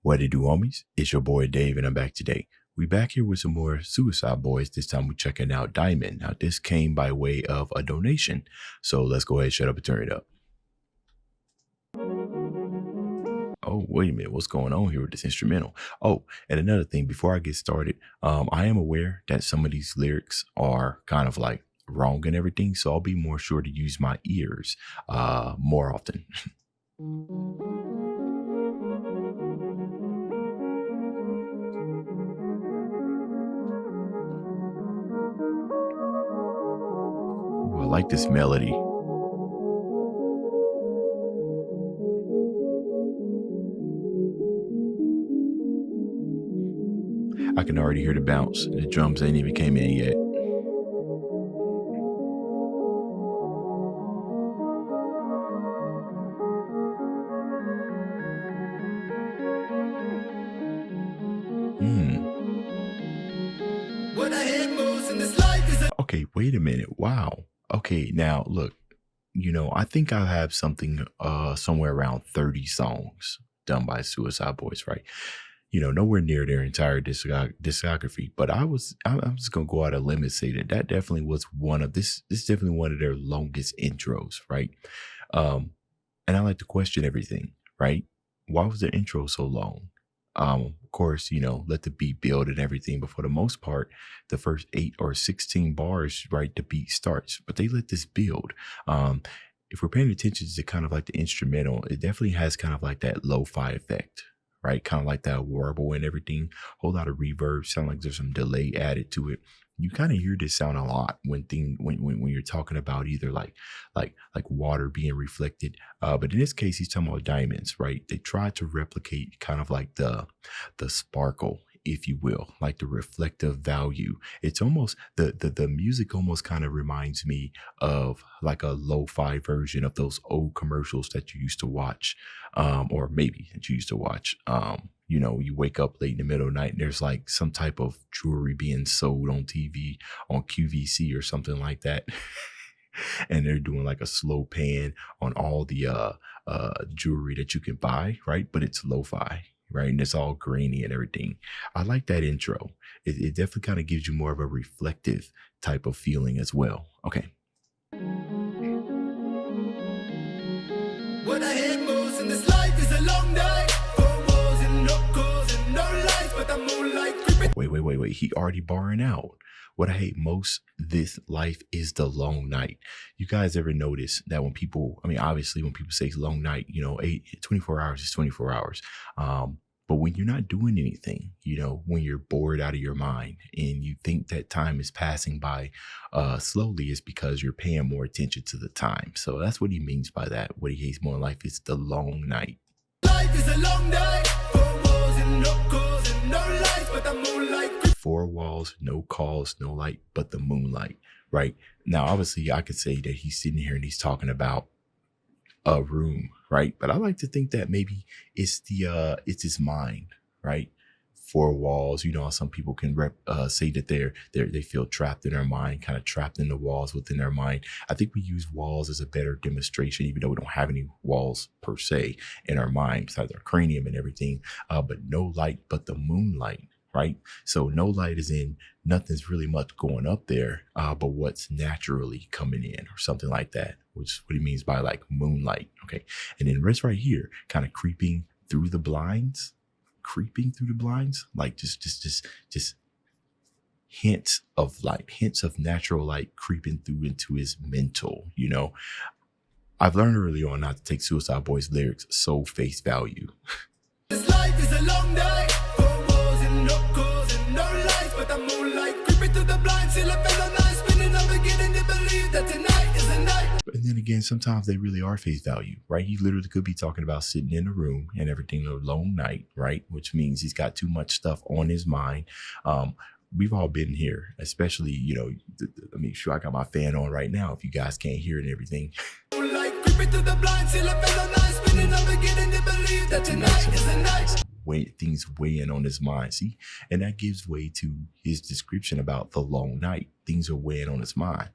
What it do, homies? It's your boy Dave, and I'm back today. We back here with some more Suicide Boys. This time we're checking out Diamond. Now, this came by way of a donation. So let's go ahead, shut up, and turn it up. Oh, wait a minute. What's going on here with this instrumental? Oh, and another thing, before I get started, I am aware that some of these lyrics are kind of like wrong and everything. So I'll be more sure to use my ears more often. Ooh, I like this melody. I can already hear the bounce. The drums ain't even came in yet. Okay, wait a minute. Wow. Okay, now look, I think I have something somewhere around 30 songs done by Suicide Boys, right? Nowhere near their entire discography, but I'm just gonna go out on a limb and say that definitely was this definitely one of their longest intros, right? And I like to question everything, right? Why was their intro so long? Of course, let the beat build and everything, but for the most part, the first 8 or 16 bars, right, the beat starts, but they let this build. If we're paying attention to kind of like the instrumental, it definitely has kind of like that lo-fi effect, right? Kind of like that warble and everything, whole lot of reverb, sound like there's some delay added to it. You kind of hear this sound a lot when you're talking about either like water being reflected. But in this case, he's talking about diamonds, right? They try to replicate kind of like the sparkle, if you will, like the reflective value. It's almost the music almost kind of reminds me of like a lo-fi version of those old commercials that you used to watch, or maybe that you used to watch. You wake up late in the middle of the night and there's like some type of jewelry being sold on TV on QVC or something like that. And they're doing like a slow pan on all the jewelry that you can buy, right? But it's lo-fi, right? And it's all grainy and everything. I like that intro. It definitely kind of gives you more of a reflective type of feeling as well. Okay. What I hate most in this life is a long night. Wait. He already barring out. What I hate most this life is the long night. You guys ever notice that when people, obviously when people say long night, 24 hours is 24 hours. But when you're not doing anything, when you're bored out of your mind and you think that time is passing by slowly, is because you're paying more attention to the time. So that's what he means by that. What he hates more in life is the long night. Life is a long night. 4 walls, no calls, no light, but the moonlight, right? Now, obviously, I could say that he's sitting here and he's talking about a room, right? But I like to think that maybe it's it's his mind, right? 4 walls, some people can say that they feel trapped in their mind, kind of trapped in the walls within their mind. I think we use walls as a better demonstration, even though we don't have any walls per se in our mind besides our cranium and everything. But no light, but the moonlight, right? So no light is in, nothing's really much going up there, but what's naturally coming in or something like that, which is what he means by like moonlight. Okay. And then rest right here, kind of creeping through the blinds, like just hints of light, hints of natural light creeping through into his mental. I've learned early on not to take Suicide Boys lyrics so face value. This life is a long night. And then again, sometimes they really are face value, right? He literally could be talking about sitting in a room and everything, a long night, right? Which means he's got too much stuff on his mind. We've all been here, especially, sure I got my fan on right now if you guys can't hear it and everything. Things weighing on his mind. See, and that gives way to his description about the long night. Things are weighing on his mind.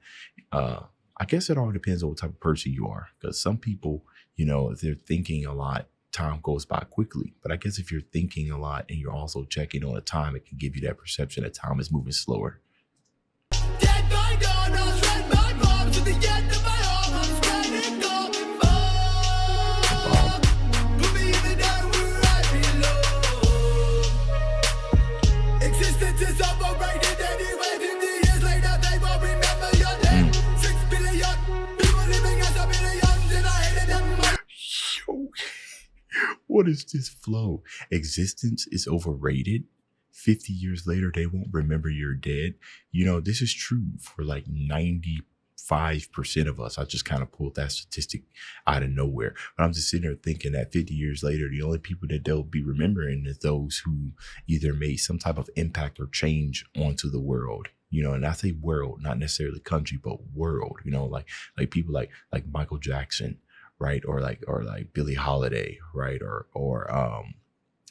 I guess it all depends on what type of person you are, because some people, if they're thinking a lot, time goes by quickly. But I guess if you're thinking a lot and you're also checking on the time, it can give you that perception that time is moving slower. Dead by dawn, I'll shred my palm to the end of my arm. I'm spreading golden balm. Put me in the down where I belong. Existence is overrated anyway. 50 years later, they won't remember your name. 6 billion people living as a million, and I hated them. Yo, what is this flow? Existence is overrated. 50 years later, they won't remember you're dead. You know, this is true for like 95% of us. I just kind of pulled that statistic out of nowhere. But I'm just sitting there thinking that 50 years later, the only people that they'll be remembering is those who either made some type of impact or change onto the world. You know, and I say world, not necessarily country, but world. You know, like people like Michael Jackson, right? Or like Billie Holiday, right? Or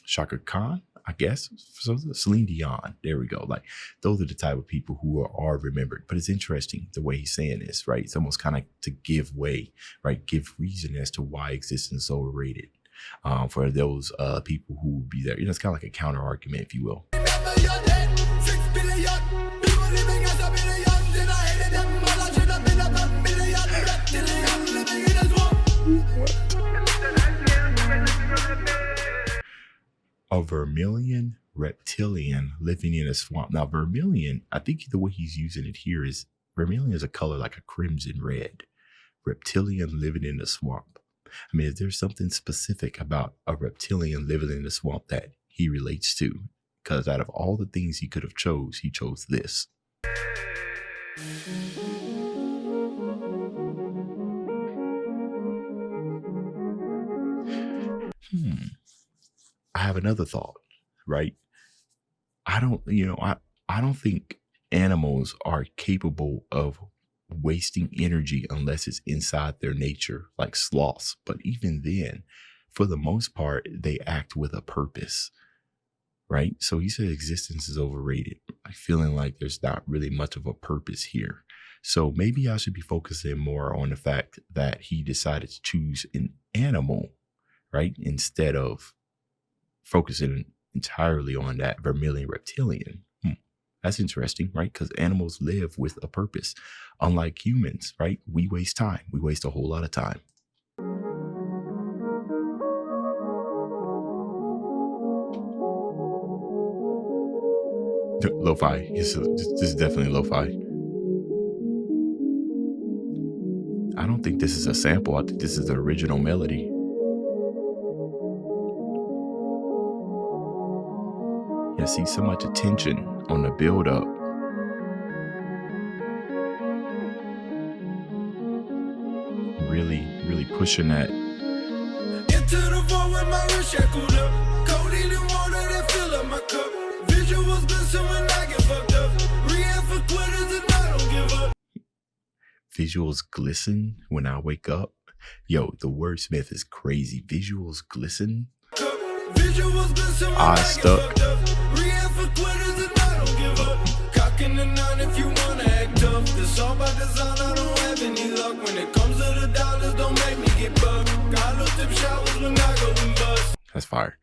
Shaka Khan, I guess. So Celine Dion. There we go. Like those are the type of people who are remembered. But it's interesting the way he's saying this, right? It's almost kind of to give way, right? Give reason as to why existence is overrated. For those people who will be there. You know, it's kind of like a counter argument, if you will. Remember your dead. 6 billion people living as a million, and I hated them all. I should have been a million reptilian living in a swamp. A vermilion reptilian living in a swamp. Now, vermilion, I think the way he's using it here is vermilion is a color like a crimson red. Reptilian living in a swamp. I mean, is there something specific about a reptilian living in a swamp that he relates to? Because out of all the things he could have chose, he chose this. I have another thought, right? I don't think animals are capable of wasting energy unless it's inside their nature, like sloths. But even then, for the most part, they act with a purpose, right? So he said existence is overrated, like feeling like there's not really much of a purpose here. So maybe I should be focusing more on the fact that he decided to choose an animal, right? Instead of focusing entirely on that vermilion reptilian. That's interesting, right? Because animals live with a purpose. Unlike humans, right? We waste time. We waste a whole lot of time. Lo-fi. This is definitely lo-fi. I don't think this is a sample. I think this is the original melody. Yeah, see so much attention on the build up. Really pushing that. Into the vault with my wrist shackled up. Codeine and water that fill up my cup. Visuals glisten when I get fucked up. Rehab for quitters and I don't give up. Visuals glisten when I wake up. Yo, the wordsmith is crazy. Visuals glisten. Visuals glisten when I get fucked up. Rehab for quitters and I don't give up. Cocking the 9 if you wanna act tough. This all by design, I don't have any luck. When it comes to the dollars, don't make me get bugged. Got little tip showers when I go and bust. That's fire.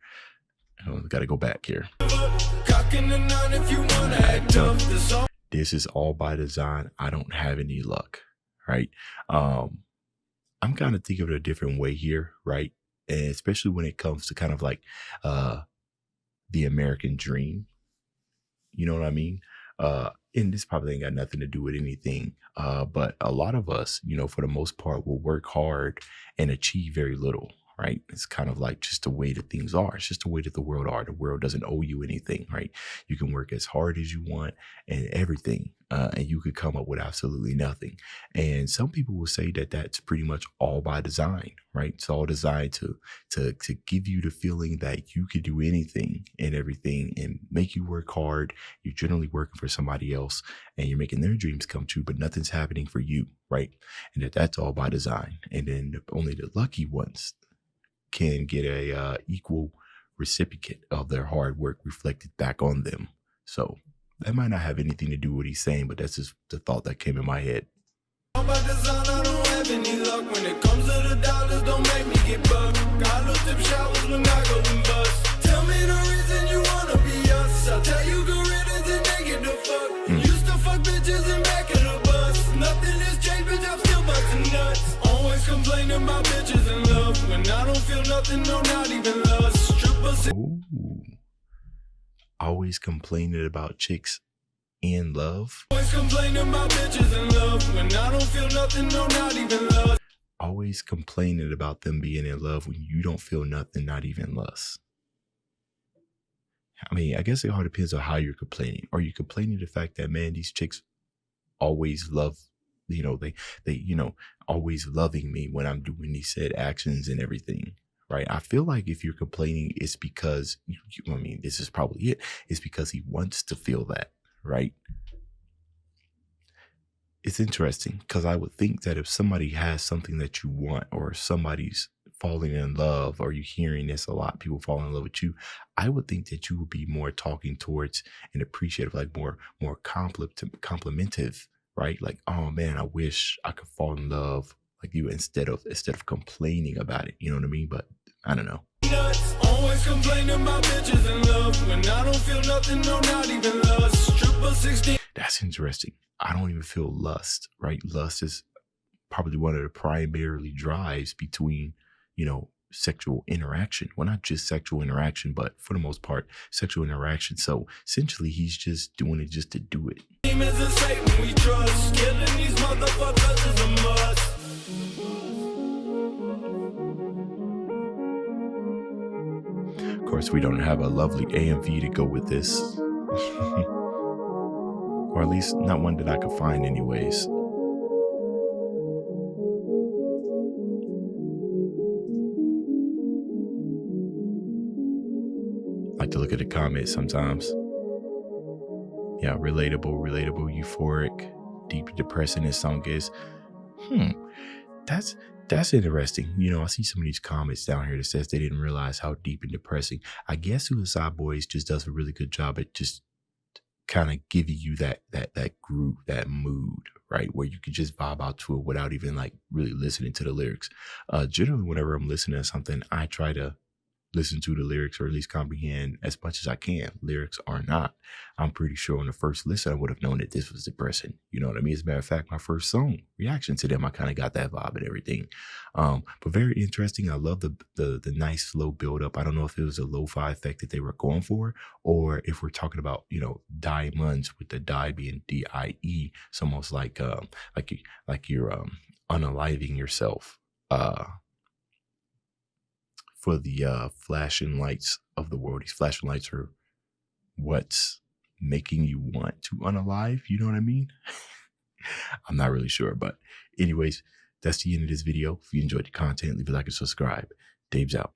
Gotta go back here. Cocking the 9 if you wanna act tough. This is all by design. I don't have any luck, right? I'm kind of thinking of it a different way here, right? And especially when it comes to kind of like the American dream. You know what I mean? And this probably ain't got nothing to do with anything. But a lot of us, you know, for the most part, will work hard and achieve very little, right? It's kind of like just the way that things are. It's just the way that the world are. The world doesn't owe you anything, right? You can work as hard as you want and everything. And you could come up with absolutely nothing. And some people will say that that's pretty much all by design, right? It's all designed to give you the feeling that you could do anything and everything and make you work hard. You're generally working for somebody else and you're making their dreams come true, but nothing's happening for you, right? And that's all by design. And then only the lucky ones can get a equal recipient of their hard work reflected back on them. So that might not have anything to do with what he's saying, but that's just the thought that came in my head. By design, I don't have have any luck. When it comes to the dollars, don't make me get bucked. Got look them showers when I go and bust. Tell me the reason you wanna be us. I'll tell you good riddance and then get the fuck. Used to fuck bitches in back of the bus. Nothing has changed, bitch, I'm still busting nuts. Always complaining about bitches and love. When I don't feel nothing, no, not even lust. Strippers. Ooh. Always complaining about chicks in love. Always complaining about bitches and love. When I don't feel nothing, no, not even lust. Always complaining about them being in love when you don't feel nothing, not even lust. I mean, I guess it all depends on how you're complaining. Are you complaining the fact that, man, these chicks always love, you know, they you know, always loving me when I'm doing these said actions and everything, right? I feel like if you're complaining, it's because, I mean, this is probably it. It's because he wants to feel that, right? It's interesting because I would think that if somebody has something that you want, or somebody's falling in love, or you're hearing this a lot, people falling in love with you, I would think that you would be more talking towards and appreciative, like more complimentive, right? Like, oh man, I wish I could fall in love like you, instead of complaining about it. You know what I mean? But I don't know. Nuts. Always complaining about bitches and love. When I don't feel nothing, no, not even lust. Stripper 16. That's interesting. I don't even feel lust, right? Lust is probably one of the primarily drives between, you know, sexual interaction. Well, not just sexual interaction, but for the most part, sexual interaction. So essentially, he's just doing it just to do it. Demons and Satan we trust. Killing these motherfuckers is a must. Of course, we don't have a lovely AMV to go with this. Or at least not one that I could find anyways. Like to look at the comments sometimes. Yeah, relatable, euphoric, deep depressing this song is. That's interesting. You know, I see some of these comments down here that says they didn't realize how deep and depressing. I guess Suicide Boys just does a really good job at just kind of giving you that groove, that mood, right? Where you could just vibe out to it without even like really listening to the lyrics. Generally, whenever I'm listening to something, I try to listen to the lyrics, or at least comprehend as much as I can, lyrics or not. I'm pretty sure on the first listen, I would have known that this was depressing. You know what I mean? As a matter of fact, my first song reaction to them, I kind of got that vibe and everything. But very interesting. I love the nice slow build up. I don't know if it was a lo-fi effect that they were going for, or if we're talking about, you know, diamonds, with the die being DIE. It's almost like you're unaliving yourself. For the flashing lights of the world. These flashing lights are what's making you want to unalive. You know what I mean? I'm not really sure. But anyways, that's the end of this video. If you enjoyed the content, leave a like and subscribe. Dave's out.